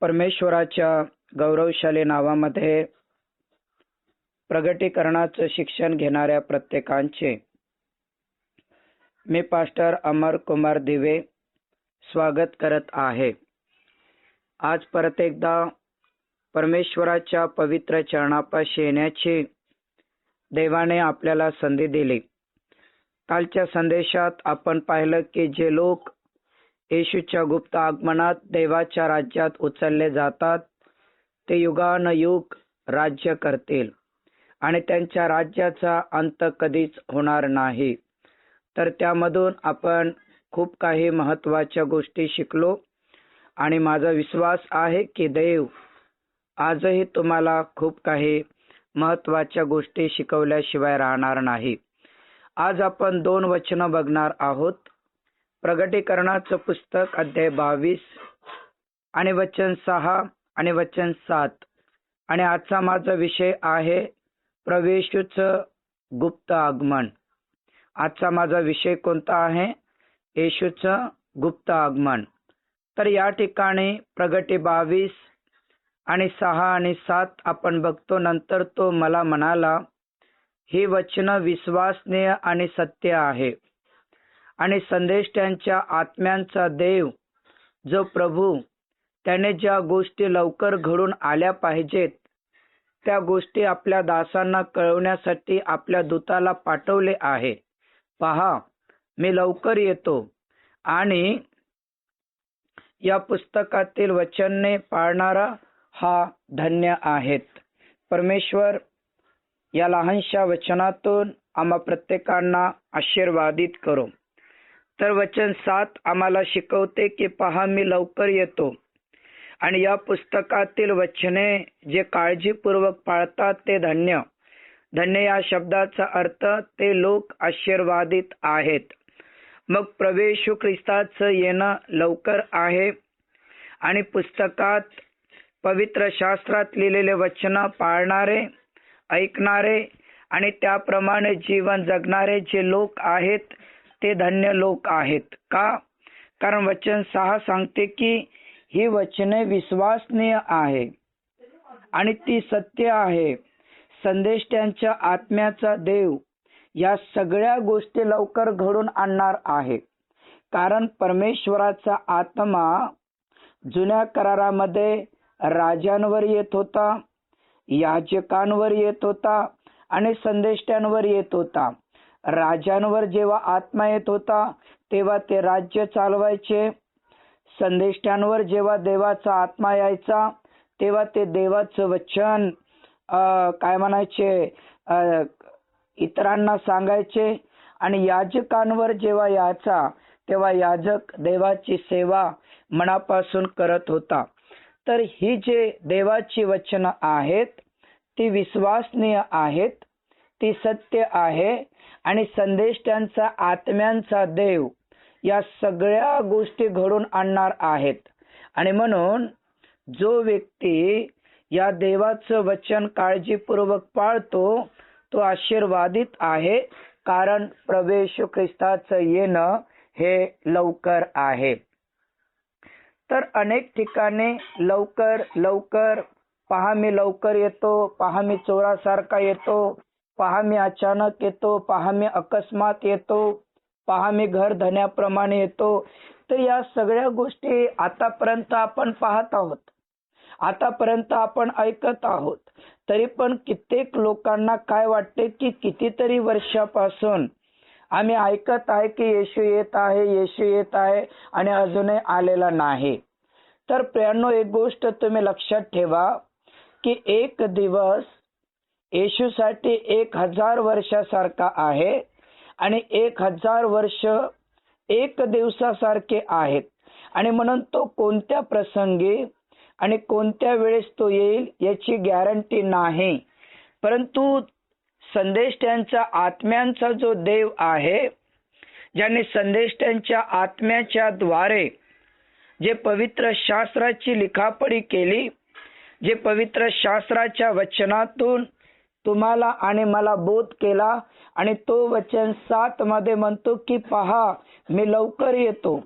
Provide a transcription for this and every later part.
परमेश्वराच्या गौरवशाली नावामध्ये प्रगटीकरणाचं शिक्षण घेणाऱ्या प्रत्येकांचे मी पास्टर अमर कुमार दिवे स्वागत करत आहे. आज परत एकदा परमेश्वराच्या पवित्र चरणापाशी येण्याची देवाने आपल्याला संधी दिली. कालच्या संदेशात आपण पाहिलं की जे लोक येशूच्या गुप्त आगमनात देवाच्या राज्यात उचलले जातात ते युगानुयुग राज्य करतील आणि त्यांच्या राज्याचा अंत कधीच होणार नाही. तर त्यामधून आपण खूप काही महत्त्वाच्या गोष्टी शिकलो आणि माझा विश्वास आहे की देव आजही तुम्हाला खूप काही महत्त्वाच्या गोष्टी शिकवल्याशिवाय राहणार नाही. आज आपण 2 वचनं बघणार आहोत. प्रगटीकरणाचं पुस्तक अध्याय 22 आणि वचन 6 आणि वचन 7. आणि आजचा माझा विषय आहे प्रभूचं गुप्त आगमन. आजचा माझा विषय कोणता आहे? येशूचं गुप्त आगमन. तर या ठिकाणी प्रगटी 22 आणि 6 आणि 7 आपण बघतो. नंतर तो मला म्हणाला, ही वचनं विश्वसनीय आणि सत्य आहे आणि संदेष्ट्यांच्या आत्म्यांचा देव जो प्रभू त्याने ज्या गोष्टी लवकर घडून आल्या पाहिजेत त्या गोष्टी आपल्या दासांना कळवण्यासाठी आपल्या दूताला पाठवले आहे. पहा, मी लवकर येतो. आणि या पुस्तकातील वचने पाळणारा हा धन्य आहेत. परमेश्वर या लहानशा वचनातून आम्हा प्रत्येकांना आशीर्वादित करो. तर वचन 7 आम्हाला शिकवते की पहा, मी लवकर येतो. आणि या पुस्तकातील वचने जे काळजीपूर्वक पाळतात ते धन्य. धन्य या शब्दाचा अर्थ ते लोक आशीर्वादित आहेत. मग प्रभू येशू ख्रिस्ताचं येणं लवकर आहे आणि पुस्तकात पवित्र शास्त्रात लिहिलेले वचन पाळणारे, ऐकणारे आणि त्याप्रमाणे जीवन जगणारे जे लोक आहेत ते धन्य लोक आहेत. का? कारण वचन 6 सांगते की ही वचने विश्वसनीय आहे आणि ती सत्य आहे. संदेष्ट्यांच्या आत्म्याचा देव या सगळ्या गोष्टी लवकर घडून आणणार आहे. कारण परमेश्वराचा आत्मा जुन्या करारामध्ये राजांवर येत होता, याजकांवर येत होता आणि संदेष्ट्यांवर येत होता. राजांवर जेव्हा आत्मा येत होता तेव्हा ते राज्य चालवायचे. संदेष्ट्यांवर जेव्हा देवाचा आत्मा यायचा तेव्हा ते देवाचं वचन इतरांना सांगायचे. आणि याजकांवर जेव्हा यायचा तेव्हा याजक देवाची सेवा मनापासून करत होता. तर ही जे देवाची वचनं आहेत ती विश्वसनीय आहेत, ती सत्य आहे आणि संदेष्ट्यांचा आत्म्यांचा देव या सगळ्या गोष्टी घडून आणणार आहेत. आणि म्हणून जो व्यक्ती या देवाचं वचन काळजीपूर्वक पाळतो तो आशीर्वादित आहे. कारण प्रभू येशू ख्रिस्ताचं येणं हे लवकर आहे. तर अनेक ठिकाणी लवकर लवकर, पहा मी लवकर येतो, पहा मी चोरासारखा येतो, पहा मी अचानक येतो, पहा मी अकस्मात येतो, पहा मी घर धन्याप्रमाणे येतो. तर या सगळ्या गोष्टी आतापर्यंत आपण पाहत आहोत, आतापर्यंत आपण ऐकत आहोत. तरी पण कित्येक लोकांना काय वाटते की कितीतरी वर्षापासून आम्ही ऐकत आहे की येशू येत आहे, येशू येत आहे आणि अजूनही आलेला नाही. तर प्रियांनो, एक गोष्ट तुम्ही लक्षात ठेवा की एक दिवस येशूसाठी 1000 वर्षासारखा आहे आणि 1000 वर्ष एक दिवसासारखे आहेत. आणि म्हणून तो कोणत्या प्रसंगी आणि कोणत्या वेळेस तो येईल याची गॅरंटी नाही. परंतु संदेष्ट्यांच्या आत्म्यांचा जो देव आहे, ज्याने संदेष्ट्यांच्या आत्म्याच्या द्वारे जे पवित्र शास्त्राची लिखापडी केली, जे पवित्र शास्त्राच्या वचनातून तुम्हाला आणि मला बोध केला, आणि तो वचन 7 मध्ये म्हणतो की पहा मी लवकर येतो.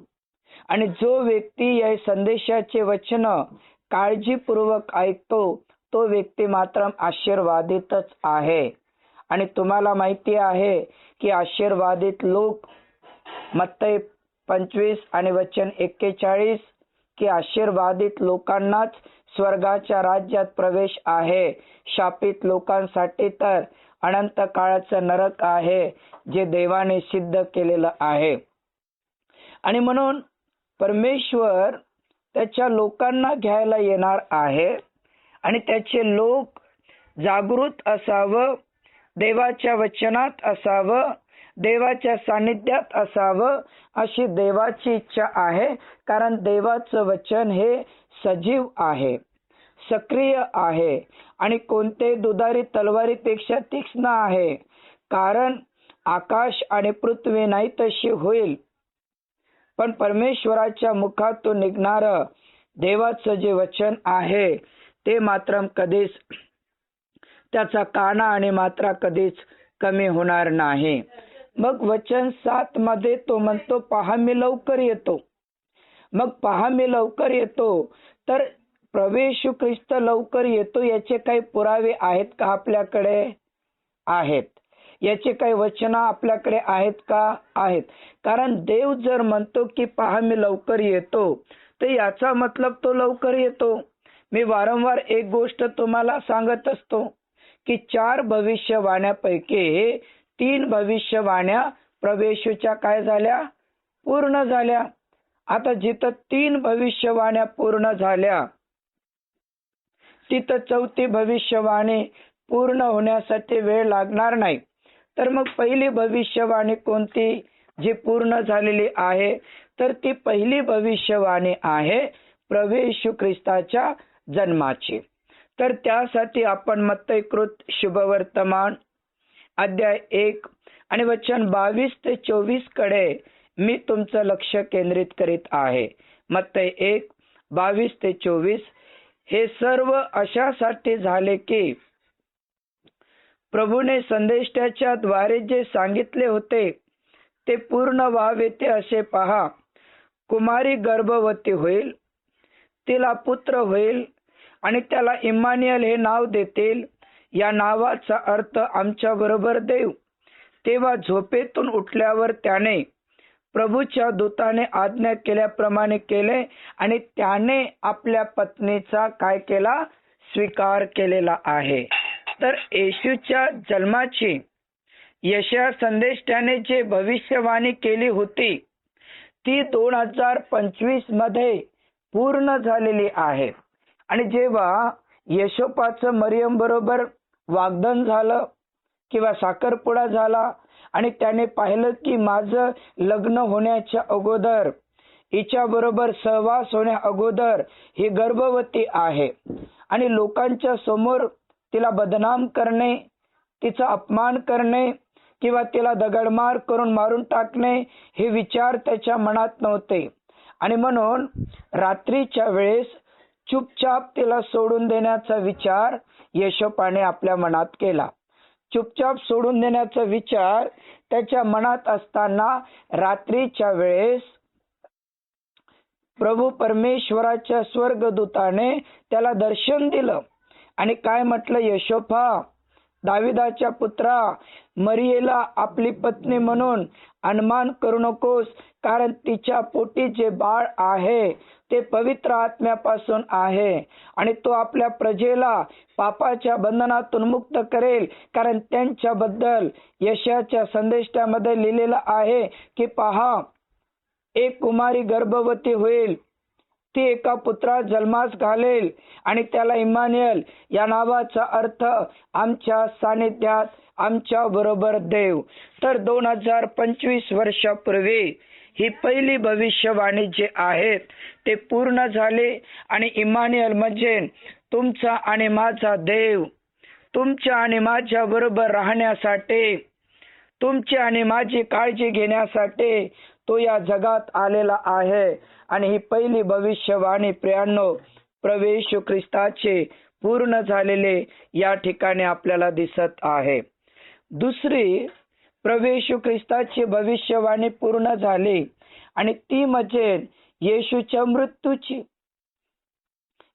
आणि जो व्यक्ती या संदेशाचे वचन काळजीपूर्वक ऐकतो तो व्यक्ती मात्र आशीर्वादितच आहे. आणि तुम्हाला माहिती आहे की आशीर्वादित लोक, मत्तई 25 आणि वचन 41, की आशीर्वादित लोकांनाच स्वर्गाच्या राज्यात प्रवेश आहे. शापित लोकांसाठी तर अनंत काळाचं नरक आहे, जे देवाने सिद्ध केलेलं आहे. आणि म्हणून परमेश्वर त्याच्या लोकांना घ्यायला येणार आहे आणि त्याचे लोक जागृत असावं, देवाच्या वचनात असावं, देवाच्या सानिध्यात असावं, अशी देवाची इच्छा आहे. कारण देवाचं वचन हे सजीव आहे, सक्रिय आहे आणि कोणते दुधारी तलवारीपेक्षा तीक्ष्ण आहे. कारण आकाश आणि पृथ्वी नाही तशी होईल, पण परमेश्वराच्या मुखातून निघणारं देवाचं जे वचन आहे ते मात्र कधीच, त्याचा काना आणि मात्रा कधीच कमी होणार नाही. मग वचन 7 मध्ये तो म्हणतो, पहा मी लवकर येतो. मग पहा मी लवकर येतो, तर प्रभू येशू ख्रिस्त लवकर येतो याचे काही पुरावे आहेत का आपल्याकडे? आहेत. याचे काही वचन आपल्याकडे आहेत का? आहेत. कारण देव जर म्हणतो की पहा मी लवकर येतो, तर याचा मतलब तो लवकर येतो. मी वारंवार एक गोष्ट तुम्हाला सांगत असतो की 4 भविष्यवाण्यापैकी 3 भविष्यवाण्या प्रभू येशूच्या काय झाल्या? पूर्ण झाल्या. आता जिथं 3 भविष्यवाण्या पूर्ण झाल्या, तिथं 4थी भविष्यवाणी पूर्ण होण्यासाठी वेळ लागणार नाही. तर मग पहिली भविष्यवाणी कोणती जी पूर्ण झालेली आहे? तर ती पहिली भविष्यवाणी आहे प्रभू येशू ख्रिस्ताच्या जन्माची. तर त्यासाठी आपण मत्तई कृत शुभवर्तमान अध्याय 1 आणि वचन 22 ते 24 कडे मी तुमचं लक्ष केंद्रित करीत आहे. मत्तई 1, 22 ते 24. हे सर्व अशासाठी झाले की प्रभूने संदेष्टाच्या द्वारे जे सांगितले होते ते पूर्ण व्हावे. ते असे पहा, कुमारी गर्भवती होईल, तिला पुत्र होईल आणि त्याला इम्मानुएल हे नाव देतील. या नावाचा अर्थ आमच्या बरोबर देव. तेव्हा झोपेतून उठल्यावर त्याने प्रभूच्या दूताने आज्ञा केल्याप्रमाणे केले आणि त्याने आपल्या पत्नीचा काय केला? स्वीकार केलेला आहे. तर येशूच्या जन्माची यशाया संदेष्टाने जे भविष्यवाणी केली होती ती 2025 मध्ये पूर्ण झालेली आहे. आणि जेव्हा यशोपाचं मरियम बरोबर वाग्दान झालं किंवा साखरपुडा झाला आणि त्याने पाहिलं की माझं लग्न होण्याच्या अगोदर, हिच्या बरोबर सहवास होण्या अगोदर ही गर्भवती आहे आणि लोकांच्या समोर तिला बदनाम करणे, तिचा अपमान करणे किंवा तिला दगडमार करून मारून टाकणे हे विचार त्याच्या मनात नव्हते. आणि म्हणून रात्रीच्या वेळेस चुपचाप तिला सोडून देण्याचा विचार यशोपाने आपल्या मनात केला. चुपचाप सोडून देण्याचा विचार त्याच्या मनात असताना रात्रीच्या वेळेस प्रभू परमेश्वराच्या स्वर्गदूताने त्याला दर्शन दिलं आणि काय म्हटलं? यशोपा, दाविदाच्या पुत्रा, मरियेला आपली पत्नी म्हणून अनमान करू नकोस, कारण तिच्या पोटी जे बाळ आहे ते पवित्र आत्म्यापासून आहे आणि तो आपल्या प्रजेला पापाच्या बंधनातून मुक्त करेल. कारण त्यांच्याबद्दल यशाच्या संदेशामध्ये लिहिलेलं आहे की पहा, एक कुमारी गर्भवती होईल, ती एका पुत्रा जन्मास घालेल आणि त्याला इम्मानुएल या नावाचा अर्थ आमच्या सानिध्यात, आमच्या बरोबर देव. तर 2025 वर्षापूर्वी ही पहिली भविष्यवाणी जे आहेत ते पूर्ण झाले आणि इम्मानुएल म्हणजे तुमचा आणि माझा देव, तुमच्या आणि माझ्या बरोबर राहण्यासाठी, तुमची आणि माझी काळजी घेण्यासाठी तो या जगात आलेला आहे. आणि ही पहिली भविष्यवाणी प्रियांनो प्रभू येशू ख्रिस्ताचे पूर्ण झालेले या ठिकाणी आपल्याला दिसत आहे. दुसरी प्रभू येशू ख्रिस्ताची भविष्यवाणी पूर्ण झाली आणि ती म्हणजे येशूच्या मृत्यूची.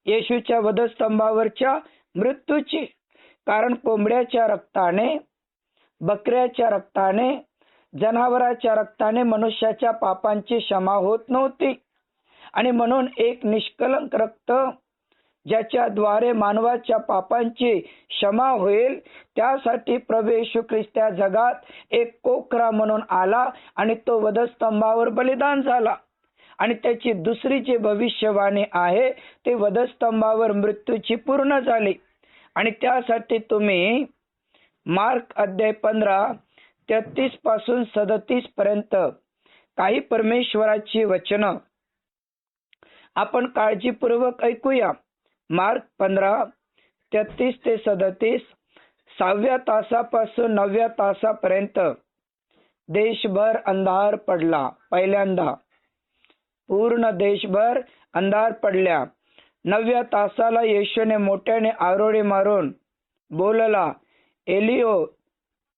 येशूच्या वधस्तंभावरच्या मृत्यूची. कारण कोंबड्याच्या रक्ताने, बकऱ्याच्या रक्ताने, जनावराच्या रक्ताने मनुष्याच्या पापांची क्षमा होत नव्हती. आणि म्हणून एक निष्कलंक रक्त ज्याच्याद्वारे मानवाच्या पापांची क्षमा होईल, त्यासाठी प्रभू येशू ख्रिस्त या जगात एक कोकरा म्हणून आला आणि तो वधस्तंभावर बलिदान झाला. आणि त्याची दुसरी जी भविष्यवाणी आहे ते वधस्तंभावर मृत्यूची पूर्ण झाली. आणि त्यासाठी तुम्ही मार्क अध्याय 15:33 पासून 37 पर्यंत काही परमेश्वराची वचनं आपण काळजीपूर्वक ऐकूया. मार्क 15:33 ते 37. 6व्या तासापासून 9व्या तासापर्यंत देशभर अंधार पडला. पहिल्यांदा पूर्ण देशभर अंधार पडल्या. 9व्या तासाला येशूने मोठ्याने आरोळी मारून बोलला, एलिओ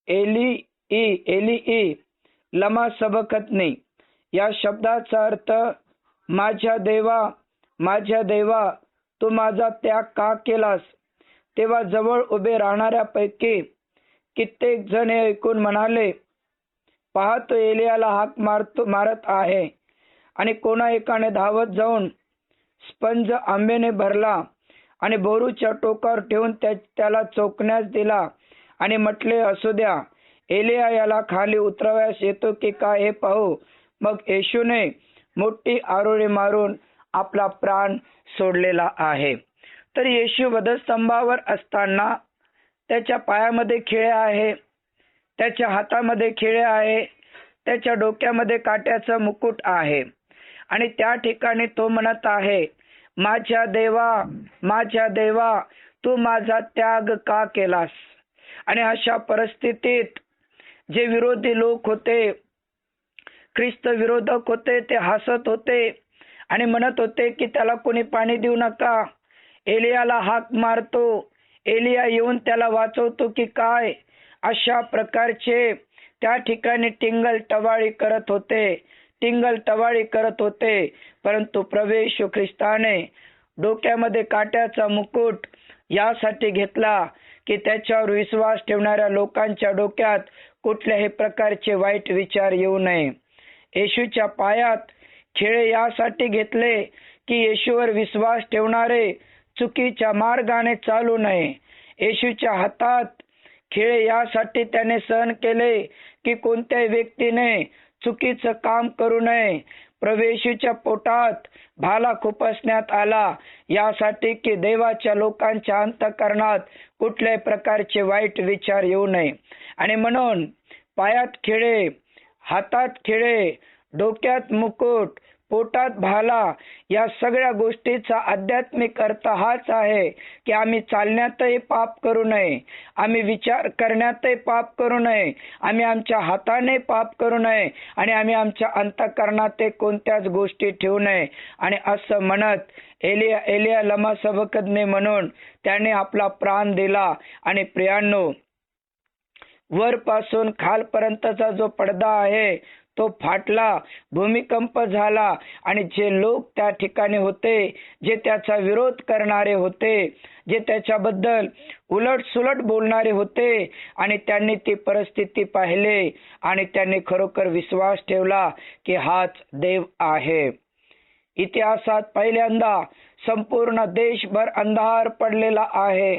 एलीई लमा सबखतनी. या शब्दाचा अर्थ, माझ्या देवा तू माझा त्याग का केलास. तेव्हा जवळ उभे राहणाऱ्यापैकी कित्येक जण हे ऐकून म्हणाले, पहा तो एलियाला हाक मारत आहे. आणि कोणा एकाने धावत जाऊन स्पंज आंब्याने भरला आणि बोरूच्या टोकावर ठेवून त्याला चोखण्यास दिला आणि म्हटले, असू द्या, एलिया याला खाली उतरवायस येतो की काय हे पाहू. मग येशूने मोठी आरोळी मारून आपला प्राण सोडलेला आहे. तर येशू वधस्तंभावर असताना त्याच्या पायामध्ये खिळे आहे, त्याच्या हातामध्ये खिळे आहे, त्याच्या डोक्यामध्ये काट्याचा मुकुट आहे. आणि त्या ठिकाणी तो म्हणत आहे, माझ्या देवा तू माझा त्याग का केलास. आणि अशा परिस्थितीत जे विरोधी लोक होते, ख्रिस्त विरोधक होते, ते हसत होते आणि म्हणत होते की त्याला कोणी पाणी देऊ नका, एलियाला हाक मारतो, एलिया येऊन त्याला वाचवतो की काय. अशा प्रकारचे त्या ठिकाणी टिंगल टवाळी करत होते. परंतु प्रभू येशू ख्रिस्ताने डोक्यामध्ये काट्याचा मुकुट यासाठी घेतला की त्याच्यावर विश्वास ठेवणाऱ्या लोकांच्या डोक्यात कुठल्याही प्रकारचे वाईट विचार येऊ नये. येशूच्या पायात खिळे यासाठी घेतले की येशूवर विश्वास ठेवणारे चुकीच्या मार्गाने चालू नये. येशूच्या हातात खिळे यासाठी त्याने सहन केले की कोणत्याही व्यक्तीने चुकीचं काम करू नये. प्रभू येशूच्या पोटात भाला खुपसण्यात आला यासाठी की देवाच्या लोकांच्या अंतःकरणात कुठल्याही प्रकारचे वाईट विचार येऊ नये. आणि म्हणून पायात खिळे, हातात खिळे, डोक्यात मुकुट, पोटात भाला, या सगळ्या गोष्टीचा आध्यात्मिक अर्थ हाच आहे की आम्ही चालण्यातही पाप करू नये, आम्ही विचार करण्यातही पाप करू नये, आम्ही आमच्या हाताने पाप करू नये आणि आम्ही आमच्या अंतःकरणात कोणत्याच गोष्टी ठेवू नये. आणि असं म्हणत एलिया लमा सबखतनी म्हणून त्याने आपला प्राण दिला. आणि प्रियांनो, वरपासून खालपर्यंतचा जो पडदा आहे तो फाटला, भूमिकंप झाला आणि जे लोक त्या ठिकाणी होते, जे त्याचा विरोध करणारे होते, जे त्याच्याबद्दल उलटसुलट बोलणारे होते, आणि त्यांनी ती परिस्थिती पाहिली आणि त्यांनी खरोखर विश्वास ठेवला की हाच देव आहे. इतिहासात पहिल्यांदा संपूर्ण देशभर अंधार पडलेला आहे.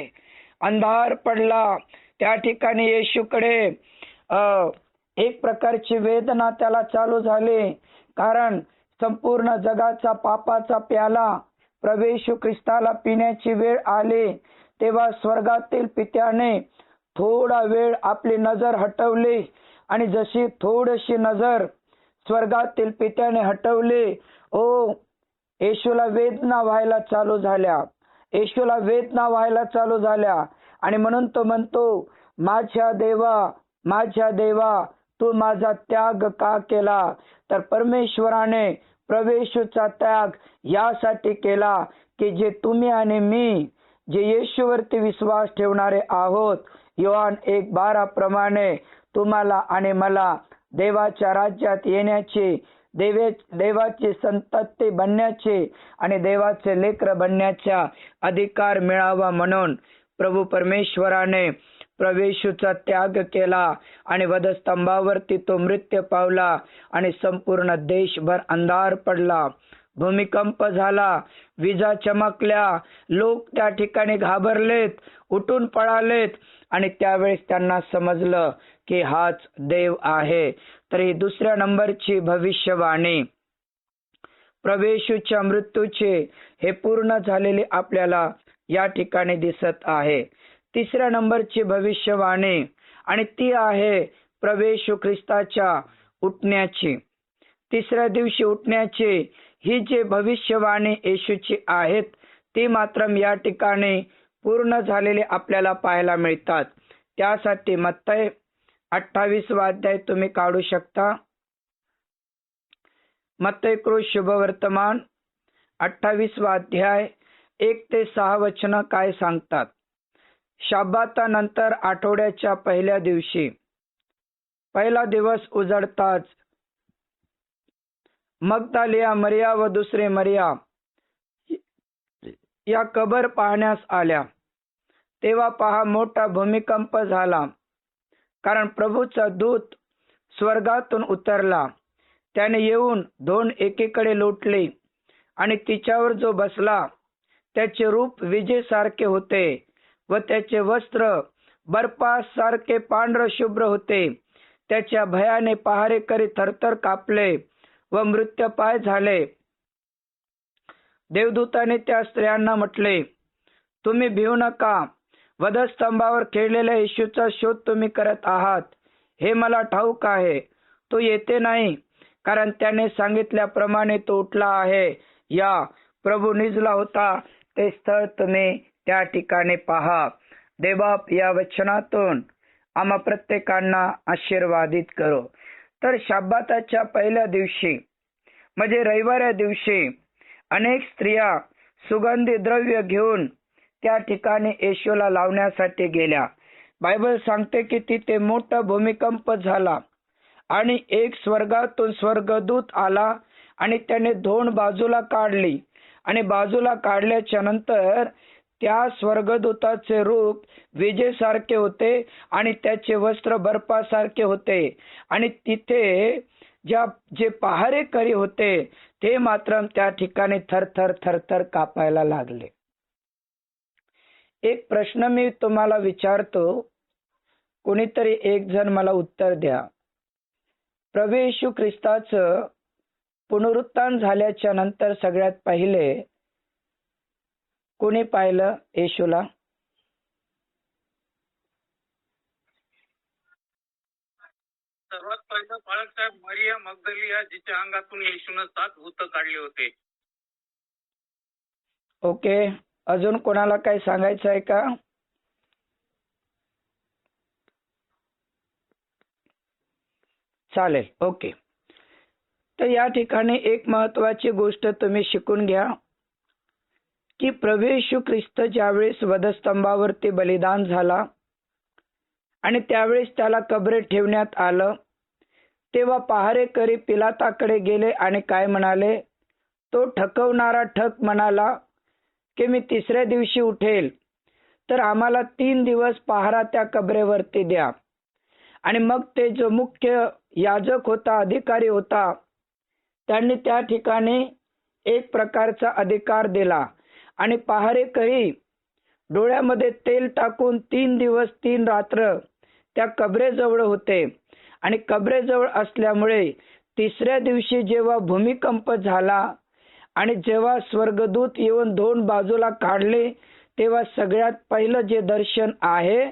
अंधार पडला. त्या ठिकाणी येशूकडे एक प्रकारची वेदना त्याला चालू झाली, कारण संपूर्ण जगाचा पापाचा प्याला प्रभू येशू ख्रिस्ताला पिण्याची वेळ आली. तेव्हा स्वर्गातील पित्याने थोडा वेळ आपली नजर हटवली आणि जशी थोडीशी नजर स्वर्गातील पित्याने हटवली, येशूला वेदना व्हायला चालू झाल्या. आणि म्हणून तो म्हणतो, माझ्या देवा तू माझा त्याग का केला. तर परमेश्वराने प्रभू येशूचा त्याग यासाठी केला की जे तुम्ही आणि मी, जे येशूवरती विश्वास ठेवणारे आहोत, योहान 1:12 प्रमाणे तुम्हाला आणि मला देवाच्या राज्यात येण्याची देवाची संतती बनण्याचे आणि देवाचे लेकर बनण्याचा अधिकार मिळावा म्हणून प्रभू परमेश्वराने प्रभू त्याग केला आणि वधस्तंभावरती तो मृत्यू पावला आणि संपूर्ण देशभर अंधार पडला, भूमिकंप झाला, विजा चमकल्या, लोक त्या ठिकाणी घाबरलेत, उठून पळालेत आणि त्यावेळेस त्यांना समजलं की हाच देव आहे. तर ही दुसऱ्या नंबरची भविष्यवाणी प्रभूच्या मृत्यूचे हे पूर्ण झालेले आपल्याला या ठिकाणी दिसत आहे. तिसऱ्या नंबरची भविष्यवाणी आणि ती आहे प्रभू ख्रिस्ताच्या उठण्याची, तिसऱ्या दिवशी उठण्याची. ही जे भविष्यवाणी येशूची आहेत ती मात्र या ठिकाणी पूर्ण झालेले आपल्याला पाहायला मिळतात. त्यासाठी मत्तई 28 अध्याय तुम्ही काढू शकता. मत्तई कृत शुभवर्तमान 28 अध्याय 1 ते 6 वचन काय सांगतात. शाब्बातानंतर आठवड्याच्या पहिल्या दिवशी, पहिला दिवस उजडताच मगदलिया मरिया व दुसरे मरिया या कबर पाहण्यास आल्या. तेव्हा पहा मोठा भूमिकंप झाला, कारण प्रभूचा दूत स्वर्गातून उतरला. त्याने येऊन धोंड एकीकडे लोटली आणि तिच्यावर जो बसला त्याचे रूप विजेसारखे होते व त्याचे वस्त्र बर्फासारखे पांढर शुभ्र होते. त्याच्या भयाने पहारेकरी थरथर कापले व मृत्यूपाय झाले. देवदूताने त्या स्त्रियांना म्हटले, तुम्ही भिवू नका. वधस्तंभावर खेळलेल्या येशूचा शोध तुम्ही करत आहात हे मला ठाऊक आहे. तो येथे नाही, कारण त्याने सांगितल्याप्रमाणे तो उठला आहे. या प्रभू निजला होता ते स्थळ तुम्ही त्या ठिकाणी पहा. देवबाप या वचनातून आम्हा प्रत्येकांना आशीर्वादित करो. तर शाब्बाताच्या पहिल्या दिवशी म्हणजे रविवार दिवशी अनेक स्त्रिया सुगंधी द्रव्य घेऊन त्या ठिकाणी येशूला लावण्यासाठी गेल्या. बायबल सांगते की तिथे मोठा भूमिकंप झाला आणि एक स्वर्गातून स्वर्गदूत आला आणि त्याने धोंड बाजूला काढली आणि बाजूला काढल्याच्या नंतर त्या स्वर्गदूताचे रूप विजेसारखे होते आणि त्याचे वस्त्र बर्फासारखे होते आणि तिथे जे पहारेकरी होते ते मात्र त्या ठिकाणी थरथर थरथर कापायला लागले. एक प्रश्न मी तुम्हाला विचारतो, कोणीतरी एक जण मला उत्तर द्या. प्रभू येशू ख्रिस्ताचं पुनरुत्थान झाल्याच्या नंतर सगळ्यात पहिले कोणी पाहिलं येशूला? सर्वात पहिलं बाळासाहेब मरिया मगदलिया, जिच्या अंगातून येशूने 7 भूत काढले होते. ओके, अजून कोणाला काही सांगायचं आहे का? चालेल, ओके. तर या ठिकाणी एक महत्वाची गोष्ट तुम्ही शिकून घ्या की प्रभू येशू ख्रिस्त ज्यावेळेस वधस्तंभावरती बलिदान झाला आणि त्यावेळेस त्याला कबरे ठेवण्यात आलं, तेव्हा पहारेकरी पिलाताकडे गेले आणि काय म्हणाले? तो ठकवणारा ठक म्हणाला की मी तिसऱ्या दिवशी उठेल, तर आम्हाला 3 दिवस पहारा त्या कबरेवरती द्या. आणि मग ते जो मुख्य याजक होता, अधिकारी होता, त्यांनी त्या ठिकाणी एक प्रकारचा अधिकार दिला आणि पहारेकरी डोळ्यामध्ये तेल टाकून 3 दिवस 3 रात्र त्या कबरेजवळ होते आणि कबरेजवळ असल्यामुळे तिसऱ्या दिवशी जेव्हा भूमिकंप झाला आणि जेव्हा स्वर्गदूत येऊन दोन बाजूला काढले, तेव्हा सगळ्यात पहिलं जे दर्शन आहे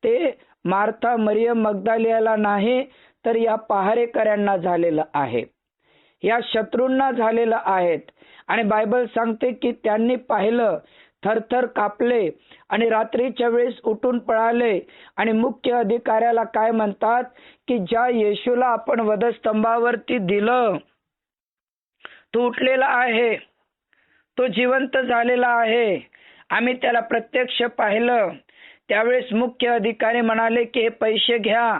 ते मार्था मरियम मगदलियाला नाही, तर या पहारेकऱ्यांना झालेलं आहे, या शत्रूंना झालेलं आहे. आणि बायबल सांगते की त्यांनी पाहिलं, थरथर कापले आणि रात्रीच्या वेळेस उठून पळाले आणि मुख्य अधिकाऱ्याला काय म्हणतात की ज्या येशूला आपण वधस्तंभावरती दिलं, तो उठलेला आहे, तो जिवंत झालेला आहे, आम्ही त्याला प्रत्यक्ष पाहिलं. त्यावेळेस मुख्य अधिकारी म्हणाले की हे पैसे घ्या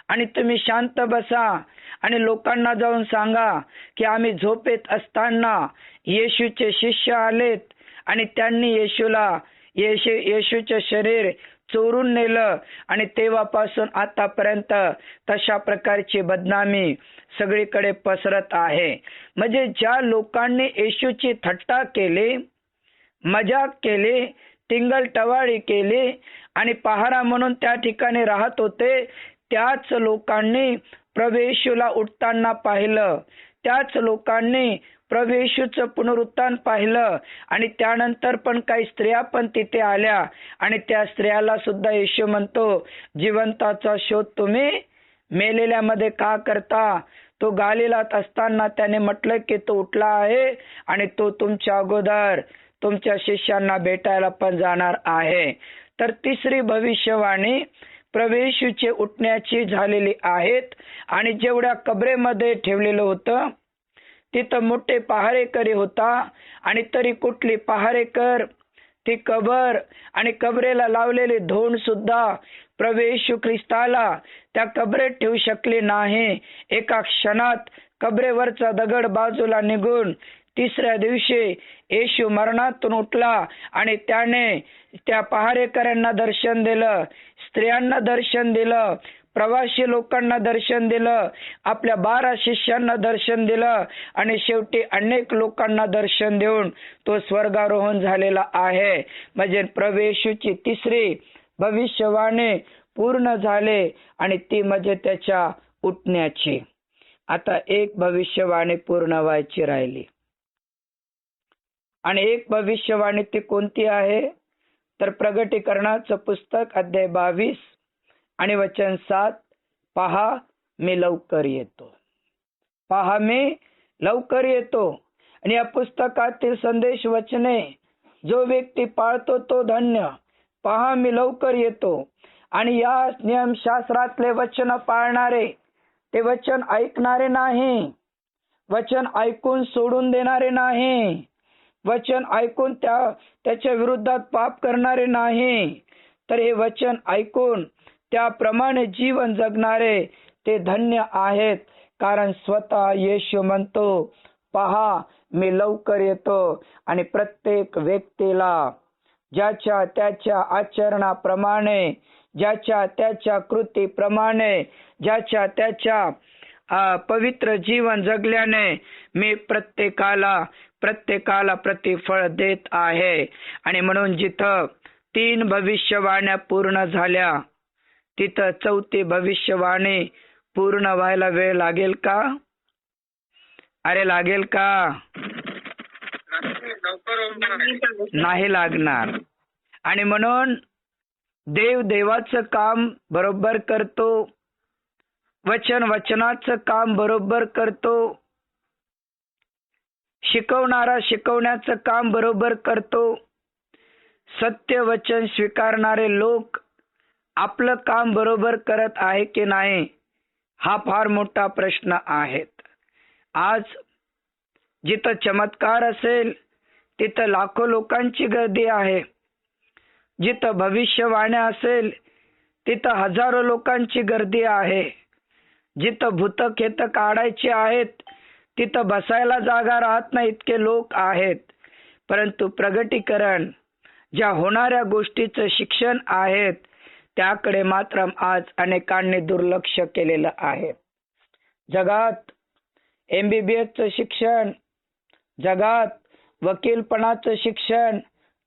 आणि तुम्ही शांत बसा आणि लोकांना जाऊन सांगा की आम्ही झोपेत असताना येशूचे शिष्य आलेत आणि त्यांनी येशूचे शरीर चोरून नेलं आणि तेव्हापासून आतापर्यंत तशा प्रकारची बदनामी सगळीकडे पसरत आहे. म्हणजे ज्या लोकांनी येशूची थट्टा केली, मजाक केली, टिंगलटवाळी केली आणि पहारा म्हणून त्या ठिकाणी राहत होते, त्याच लोकांनी प्रभू येशूला उठताना पाहिलं, त्याच लोकांनी प्रभू येशूचं पुनरुत्थान पाहिलं आणि त्यानंतर पण काही स्त्रिया पण तिथे आल्या आणि त्या स्त्रियाला सुद्धा येशू म्हणतो, जिवंताचा शोध तुम्ही मेलेल्यामध्ये का करता? तो गालिलात असताना त्याने म्हटलं की तो उठला आहे आणि तो तुमच्या अगोदर तुमच्या शिष्यांना भेटायला पण जाणार आहे. तर तिसरी भविष्यवाणी प्रभू येशूचे उठण्याची झालेली आहेत आणि जेवढ्या कबरेमध्ये ठेवलेलं होतं तिथं मोठे पहारेकरी होता आणि तरी कुठली पहारेकर ती कबर आणि कबरेला लावलेले धोंड सुद्धा प्रभू येशू ख्रिस्ताला त्या कबरेत ठेवू शकले नाही. एका क्षणात कबरेवरचा दगड बाजूला निघून तिसऱ्या दिवशी येशू मरणातून उठला आणि त्याने त्या पहारेकरांना दर्शन दिलं, स्त्रियांना दर्शन दिलं, प्रवासी लोकांना दर्शन दिलं, आपल्या 12 शिष्यांना दर्शन दिलं आणि शेवटी अनेक लोकांना दर्शन देऊन तो स्वर्गारोहण झालेला आहे. म्हणजे प्रभू येशूची तिसरी भविष्यवाणी पूर्ण झाले आणि ती म्हणजे त्याच्या उठण्याची. आता एक भविष्यवाणी पूर्ण व्हायची राहिली आणि एक भविष्यवाणी ती कोणती आहे? तर प्रगटीकरणाचं पुस्तक अध्याय 22 आणि वचन 7, पहा मी लवकर येतो. पहा मी लवकर येतो. आणि या पुस्तकातील संदेश वचने जो व्यक्ती पाळतो तो धन्य. पहा मी लवकर येतो. आणि या नियमशास्त्रातले वचन पाळणारे, ते वचन ऐकणारे नाही, वचन ऐकून सोडून देणारे नाही, वचन ऐकून त्याच्या विरुद्धात पाप करणारे नाही, तर हे वचन ऐकून त्याप्रमाणे जीवन जगणारे ते धन्य आहेत. कारण स्वतः येशू म्हणतो, पहा मी लवकर येतो. आणि प्रत्येक व्यक्तीला ज्याच्या त्याच्या आचरणाप्रमाणे, ज्याच्या त्याच्या कृतीप्रमाणे, ज्याच्या त्याच्या पवित्र जीवन जगल्याने मी प्रत्येकाला प्रतिफळ देत आहे. आणि म्हणून जिथं 3 भविष्यवाण्या पूर्ण झाल्या तिथं 4थी भविष्यवाणी पूर्ण व्हायला वेळ लागेल का? अरे लागेल का? नाही लागणार. आणि म्हणून देव देवाचं काम बरोबर करतो, वचन वचनाचं काम बरोबर करतो, शिकवणारा शिकवण्याचं काम बरोबर करतो. सत्य वचन स्वीकारणारे लोक आपलं काम बरोबर करत आहे की नाही, हा फार मोठा प्रश्न आहे. आज जिथं चमत्कार असेल तिथं लाखो लोकांची गर्दी आहे. जिथं भविष्यवाण्या असेल तिथं हजारो लोकांची गर्दी आहे. जिथं भूतखेत काढायची आहेत तिथं बसायला जागा राहत नाही, इतके लोक आहेत. परंतु प्रगटीकरण ज्या होणाऱ्या गोष्टीचं शिक्षण आहेत त्याकडे मात्र आज अनेकांनी दुर्लक्ष केलेलं आहे. जगात MBBSचं शिक्षण, जगात वकीलपणाचं शिक्षण,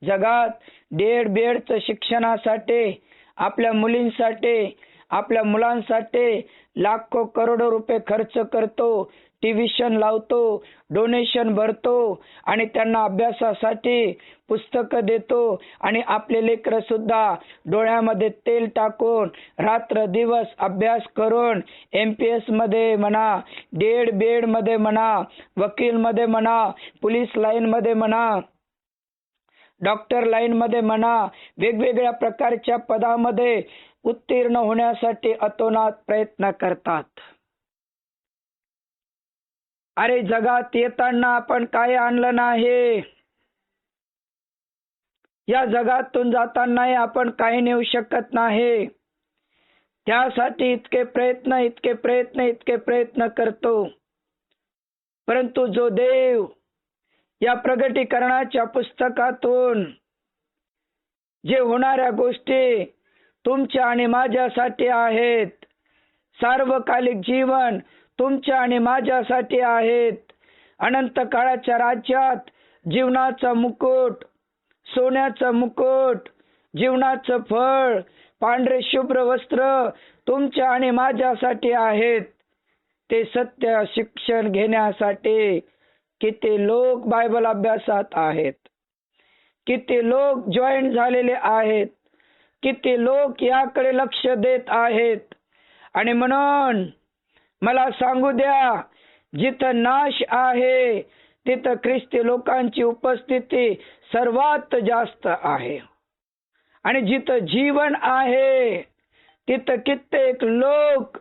जगात DED शिक्षणासाठी आपल्या मुलींसाठी, आपल्या मुलांसाठी लाखो करोडो रुपये खर्च करतो, ट्युशन लावतो, डोनेशन भरतो आणि त्यांना अभ्यासासाठी पुस्तकं देतो. आणि आपले लेकरं सुद्धा डोळ्यामध्ये तेल टाकून रात्र दिवस अभ्यास करून MPS मध्ये म्हणा, DED मध्ये म्हणा, वकील मध्ये म्हणा, पोलीस लाईन मध्ये म्हणा, डॉक्टर लाईन मध्ये म्हणा, वेगवेगळ्या प्रकारच्या पदामध्ये उत्तीर्ण होण्यासाठी अतोनात प्रयत्न करतात. अरे जगात येताना आपण काय आणलं नाही, या जगातून जाताना आपण काही नेऊ शकत नाही. त्यासाठी इतके प्रयत्न करतो, परंतु जो देव या प्रगटीकरणाच्या पुस्तकातून जे होणाऱ्या गोष्टी तुमच्या आणि माझ्यासाठी आहेत, सार्वकालिक जीवन तुमच्या आणि माझ्यासाठी आहेत, अनंत काळाच्या राज्यात जीवनाचा मुकुट, सोन्याचं मुकुट, जीवनाचं फळ, पांढरे शुभ्र वस्त्र तुमच्या आणि माझ्यासाठी आहेत, ते सत्य शिक्षण घेण्यासाठी किती लोक बायबल अभ्यासात आहेत, किती लोक जॉईन झालेले आहेत, किती लोक याकडे लक्ष देत आहेत. आणि म्हणून मला सांगू द्या, जिथं नाश आहे तिथं ख्रिस्ती लोकांची उपस्थिती सर्वात जास्त आहे, आणि जिथं जीवन आहे तिथं कित्येक लोक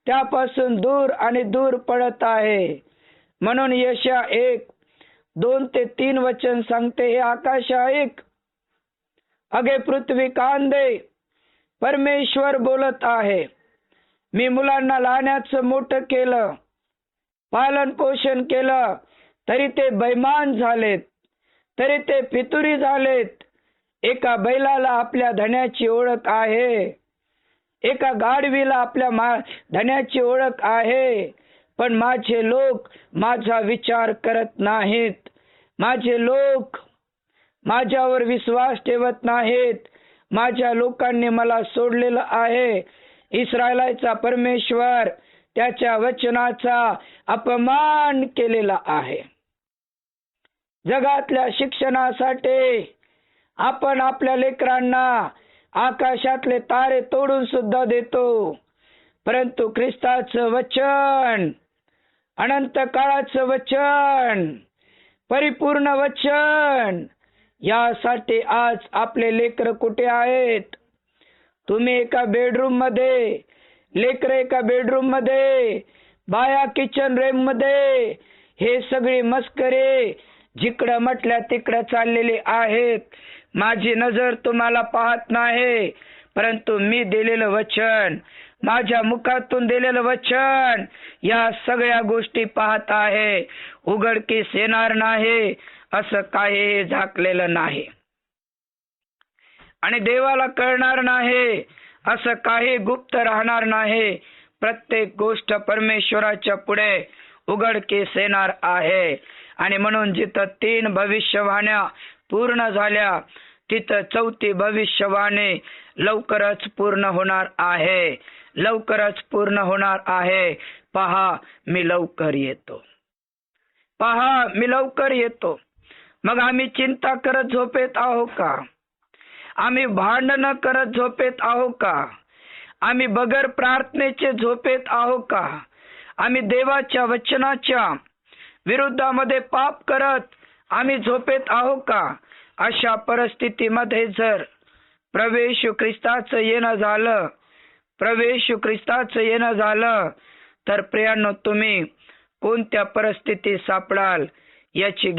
त्यापासून दूर आणि दूर पडत आहे. म्हणून यशा 1:2-3 वचन सांगते, हे आकाश ऐक, अगे पृथ्वी कान दे, परमेश्वर बोलत आहे. मी मुलांना लहानाचं मोठं केलं, पालन पोषण केलं, तरी ते बैमान झालेत, तरी ते फितुरी झालेत. एका बैलाला आपल्या धन्याची ओळख आहे, एका गाढवीला आपल्या धन्याची ओळख आहे, पण माझे लोक माझा विचार करत नाहीत, माझे लोक माझ्यावर विश्वास ठेवत नाहीत. माझ्या लोकांनी मला सोडलेलं आहे. इस्रायलाचा परमेश्वर त्याच्या वचनाचा अपमान केलेला आहे. जगातल्या शिक्षणासाठी आपण आपल्या लेकरांना आकाशातले तारे तोडून सुद्धा देतो, परंतु ख्रिस्ताचं वचन, अनंत काळाचं वचन, परिपूर्ण वचन, यासाठी आज आपले लेकर कुठे आहेत? तुम्ही एका बेडरूम मध्ये, लेकर एका बेडरूम मध्ये, बाया किचन रूम मध्ये, हे सगळी मस्करी जिकडं म्हटल्या तिकडं चाललेली आहेत. माझी नजर तुम्हाला पाहत नाही, परंतु मी दिलेलं वचन, माझ्या मुखातून दिलेलं वचन या सगळ्या गोष्टी पाहत आहे. उघडकीस येणार नाही असं काही झाकलेलं नाही, आणि देवाला कळणार नाही असं काही गुप्त राहणार नाही. प्रत्येक गोष्ट परमेश्वराच्या पुढे उघडकीस येणार आहे. आणि म्हणून जिथं 3 भविष्यवाण्या पूर्ण झाल्या, तिथं 4थी भविष्यवाणी लवकरच पूर्ण होणार आहे, लवकरच पूर्ण होणार आहे. पहा, मी लवकर येतो, पहा, मी लवकर येतो. मग आम्ही चिंता करत झोपेत आहो का? आम्ही भांडण करत झोपेत आहो का? आम्ही बगर प्रार्थनेचे झोपेत आहो का? आम्ही देवाच्या वचनाच्या विरुद्धामध्ये पाप करत आम्ही झोपेत आहो का? अशा परिस्थितीमध्ये जर प्रभू ख्रिस्ताचं येणं झालं, प्रभू ख्रिस्ताचं येणं झालं, तर प्रियांनो, तुम्ही कोणत्या परिस्थितीत सापडाल याची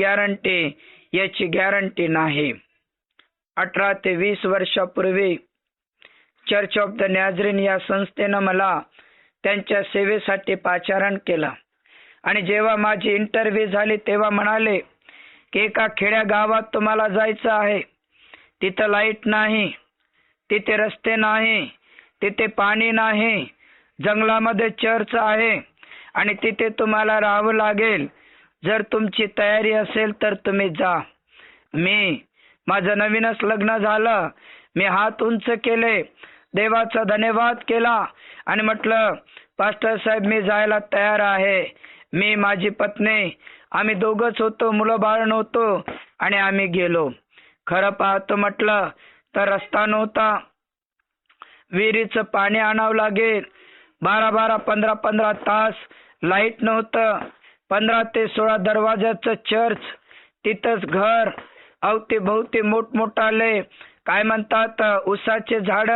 गॅरंटी नाही. 18 ते 20 वर्षापूर्वी चर्च ऑफ द नॅझरीन या संस्थेनं मला त्यांच्या सेवेसाठी पाचारण केलं, आणि जेव्हा माझी इंटरव्ह्यू झाली तेव्हा म्हणाले की एका खेड्या गावात तुम्हाला जायचं आहे, तिथं लाईट नाही, तिथे रस्ते नाही, तिथे पाणी नाही, जंगलामध्ये चर्च आहे, आणि तिथे तुम्हाला राहावं लागेल. जर तुमची तयारी असेल तर तुम्ही जा. माझं नवीनच लग्न झालं, मी हात उंच केले, देवाचा धन्यवाद केला आणि म्हटलं, पास्टर साहेब, मी जायला तयार आहे. मी, माझी पत्नी, आम्ही दोघंच होतो, मुलं बाळ नव्हतो, आणि आम्ही गेलो. खरं पाहतो म्हटलं तर रस्ता नव्हता, विहिरीचं पाणी आणावं लागेल. 12-12, 15-15 तास लाईट नव्हतं. 15 ते 16 दरवाजाचं चर्च, तिथंच घर, अवतीभोवती मोठमोठाले काय म्हणतात उसाचे झाड,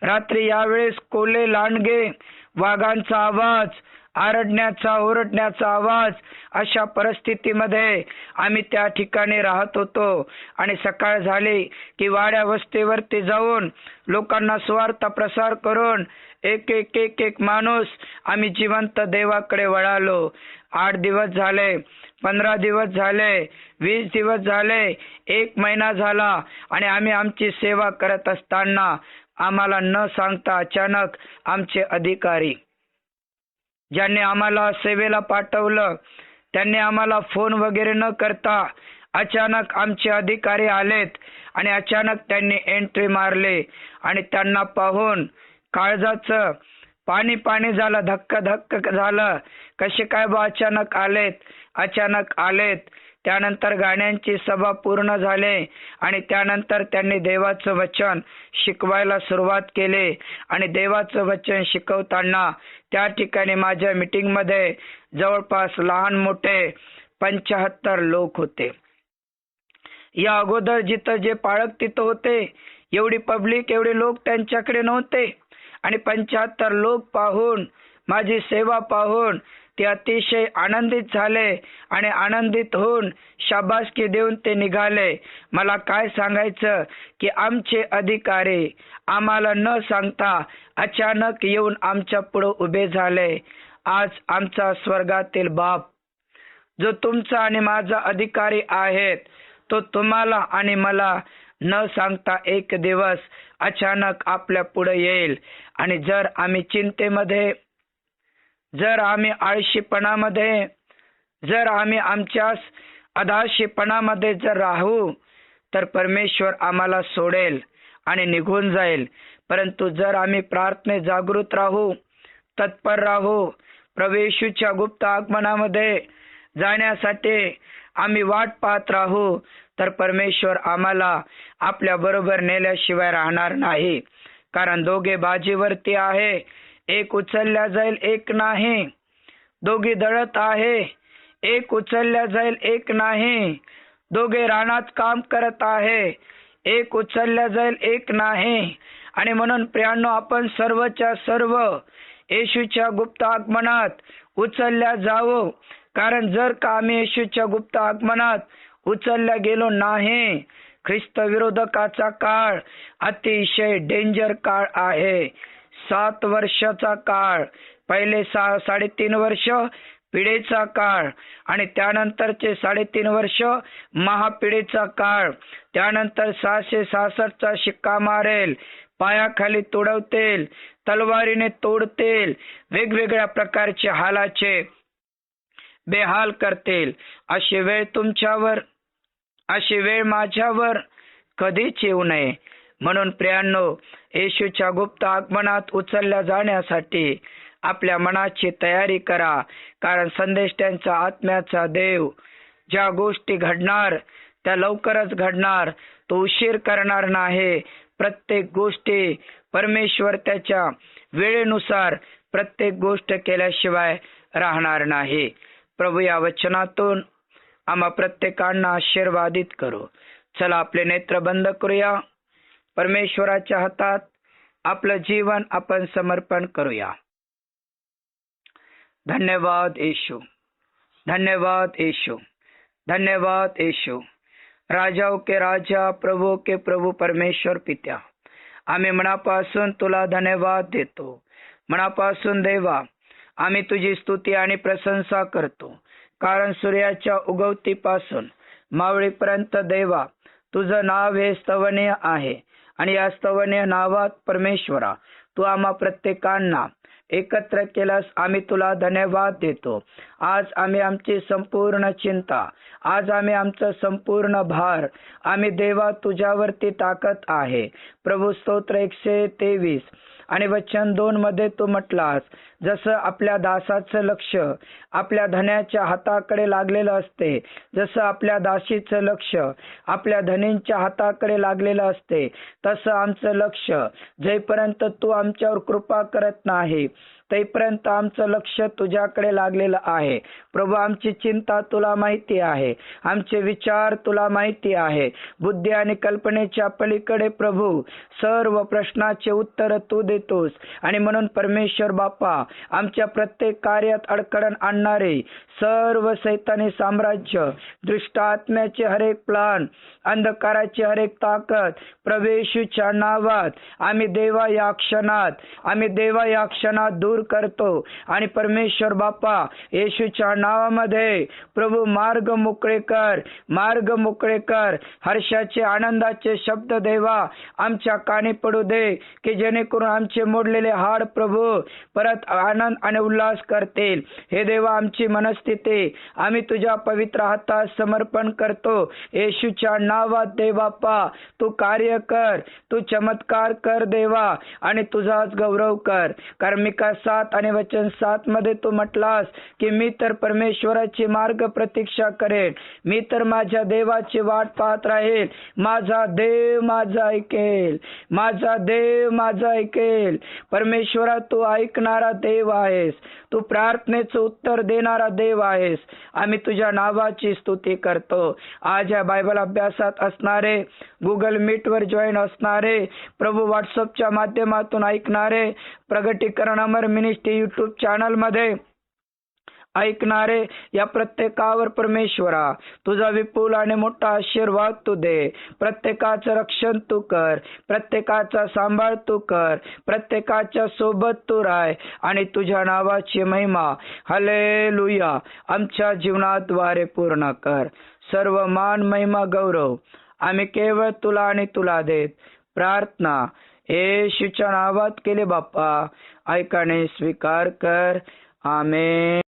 रात्री यावेळेस कोले, लांडगे, वाघांचा आवाज आरडण्याचा ओरडण्याचा आवाज, अशा परिस्थितीमध्ये आम्ही त्या ठिकाणी राहत होतो. आणि सकाळ झाली की वाड्या वस्तीवरती जाऊन लोकांना सुवार्ता प्रसार करून एक एक एक एक माणूस आम्ही जिवंत देवाकडे वळालो. 8 दिवस झाले, 15 दिवस झाले, 20 दिवस झाले, 1 महिना झाला आणि आम्ही आमची सेवा करत असताना आम्हाला न सांगता अचानक आमचे अधिकारी, ज्यांनी आम्हाला सेवेला पाठवलं, त्यांनी आम्हाला फोन वगैरे न करता अचानक आमचे अधिकारी आलेत आणि अचानक त्यांनी एंट्री मारले. आणि त्यांना पाहून काळजाचं पाणी पाणी झालं, धक्का धक्का झालं. कसे काय बा अचानक आलेत. त्यानंतर गाण्यांची सभा पूर्ण झाली आणि त्यानंतर त्यांनी देवाचं वचन शिकवायला सुरुवात केली. आणि देवाचं वचन शिकवताना त्या ठिकाणी माझ्या मीटिंगमध्ये जवळपास लहान मोठे 75 लोक होते. या अगोदर जिथं जे पाळक तिथं होते, एवढी पब्लिक, एवढे लोक त्यांच्याकडे नव्हते. आणि 75 लोक पाहून, माझी सेवा पाहून ते अतिशय आनंदित झाले आणि आनंदित होऊन शाबासकी देऊन ते निघाले. मला काय सांगायचं की आमचे अधिकारी आम्हाला न सांगता अचानक येऊन आमच्या पुढे उभे झाले. आज आमचा स्वर्गातील बाप, जो तुमचा आणि माझा अधिकारी आहेत, तो तुम्हाला आणि मला न सांगता एक दिवस अचानक आपल्या पुढे येईल. आणि जर आम्ही चिंतेमध्ये, जर आम्ही आळशीपणामध्ये, जर आम्ही आमच्याच अधाशीपणामध्ये जर राहू, तर परमेश्वर आम्हाला सोडेल आणि निघून जाईल. परंतु जर आम्ही प्रार्थनेत जागृत राहू, तत्पर राहू, प्रभू येशूच्या गुप्त आगमनामध्ये जाण्यासाठी आम्ही वाट पाहत राहू, तर परमेश्वर आम्हाला आपल्या बरोबर नेल्याशिवाय राहणार नाही. कारण दोघे बाजीवरती आहे, एक उचलल्या जाईल एक नाही. दोघे दळत आहे, एक उचलल्या जाईल एक नाही. दोघे रानात काम करत आहे, एक उचलल्या जाईल एक नाही. आणि म्हणून प्रियांनो, आपण सर्वच्या सर्व येशूच्या गुप्त आगमनात उचलल्या जावो. कारण जर का आम्ही येशूच्या गुप्त आगमनात उचलल्या गेलो नाही, ख्रिस्त विरोधकाचा काळ अतिशय डेंजर काळ आहे. 7 वर्षाचा काळ, पहिले 3.5 वर्ष पिढीचा काळ आणि त्यानंतरचे 3.5 वर्ष महापिढीचा काळ. त्यानंतर 666चा शिक्का मारेल, पायाखाली तुडवतील, तलवारीने तोडतील, वेगवेगळ्या प्रकारचे हालाचे बेहाल करतील. अशी वेळ तुमच्यावर, अशी वेळ माझ्यावर कधीच येऊ नये. म्हणून प्रियांनो, येशूच्या गुप्त आगमनात उचलल्या जाण्यासाठी आपल्या मनाची तयारी करा. कारण संदेष्ट्यांचा आत्म्याचा देव ज्या गोष्टी घडणार त्या लवकरच घडणार, तो उशीर करणार नाही. प्रत्येक गोष्टी परमेश्वर त्याच्या वेळेनुसार प्रत्येक गोष्ट केल्याशिवाय राहणार नाही. प्रभू या वचनातून आम्हा प्रत्येकांना आशीर्वादित करो. चला आपले नेत्र बंद करूया. परमेश्वराच्या हातात आपलं जीवन आपण समर्पण करूया. धन्यवाद येशू, धन्यवाद येशू, धन्यवाद येशू. राजाओं के राजा, प्रभु के प्रभु परमेश्वर पित्या, आम्ही मनापासून तुला धन्यवाद देतो. मनापासून देवा, आम्ही तुझी स्तुती आणि प्रशंसा करतो. कारण सूर्याच्या उगवतीपासून मावळीपर्यंत देवा, तुझं नाव हे स्तवनीय आहे. आणि या स्तवनीय नावात परमेश्वरा, तू आम्हा प्रत्येकांना एकत्र केलास. आम्ही तुला धन्यवाद देतो. आज आम्ही आमची संपूर्ण चिंता, आज आम्ही आमचा संपूर्ण भार आम्ही देवा तुझ्यावरती टाकत आहे. प्रभू स्तोत्र 123 आणि वचन 2 मध्ये तू म्हटलास, जसं आपल्या दासाचं लक्ष आपल्या धन्याच्या हाताकडे लागलेलं असते, जसं आपल्या दासीचं लक्ष आपल्या धनींच्या हाताकडे लागलेलं असते, तसं आमचं लक्ष जेपर्यंत तू आमच्यावर कृपा करत नाही, तैपर्यंत आमचं लक्ष तुझ्याकडे लागलेलं आहे. प्रभू, आमची चिंता तुला माहिती आहे, आमचे विचार तुला माहिती आहे. बुद्धी आणि कल्पनेच्या पलीकडे प्रभू सर्व प्रश्नाचे उत्तर तू देतोस. आणि म्हणून परमेश्वर बाप्पा, आमच्या प्रत्येक कार्यात अडखळण आणणारे सर्व सैतानी साम्राज्य, दुष्ट आत्म्याचे हरेक प्लान, अंधकाराची हरेक ताकद, प्रवेशूच्या नावात आम्ही देवा या क्षणात दूर करतो. आणि परमेश्वर बाप्पा, येशूच्या नावामध्ये प्रभू मार्ग मोकळे कर. हर्षाचे, आनंदाचे शब्द देवा आमच्या कानी पडू दे, की जेणेकरून आमचे मोडलेले हाड प्रभू परत आनंद आणि उल्हास करतील. हे देवा, आमची मनस्थिती आम्ही तुझ्या पवित्र हातात समर्पण करतो. येशूच्या नावात देव बाप्पा, तू कार्य कर, तू चमत्कार कर देवा, आणि तुझाच गौरव कर. कार्मिका 7 आणि वचन 7 मध्ये तू म्हटलास की मी तर परमेश्वराची मार्ग प्रतीक्षा करेन, मी तर माझ्या देवाची वाट पाहत राहील. माझा देव माझा ऐकेल. परमेश्वरा, तू ऐकणारा देव आहेस, तू प्रार्थनेचं उत्तर देणारा देव आहेस. आम्ही तुझ्या नावाची स्तुती करतो. आज या बायबल अभ्यासात असणारे, गुगल मीट वर जॉईन असणारे, प्रभू व्हॉट्सअपच्या माध्यमातून ऐकणारे, प्रगटीकरण अमर मिनिस्ट्री युट्यूब चॅनल मध्ये ऐकणारे या प्रत्येकावर परमेश्वरा तुझा विपुल आणि मोठा आशीर्वाद तू दे. प्रत्येकाचं रक्षण तू कर, प्रत्येकाचा सांभाळ तू कर, प्रत्येकाच्या सोबत तू राह, आणि तुझ्या नावाची महिमा हालेलुया आमच्या जीवनाद्वारे पूर्ण कर. सर्व मान, महिमा, गौरव आम्ही केवळ तुला आणि तुला देत. प्रार्थना येशूच्या नावात केले बाप्पा, ऐकाने स्वीकार कर. आमेन.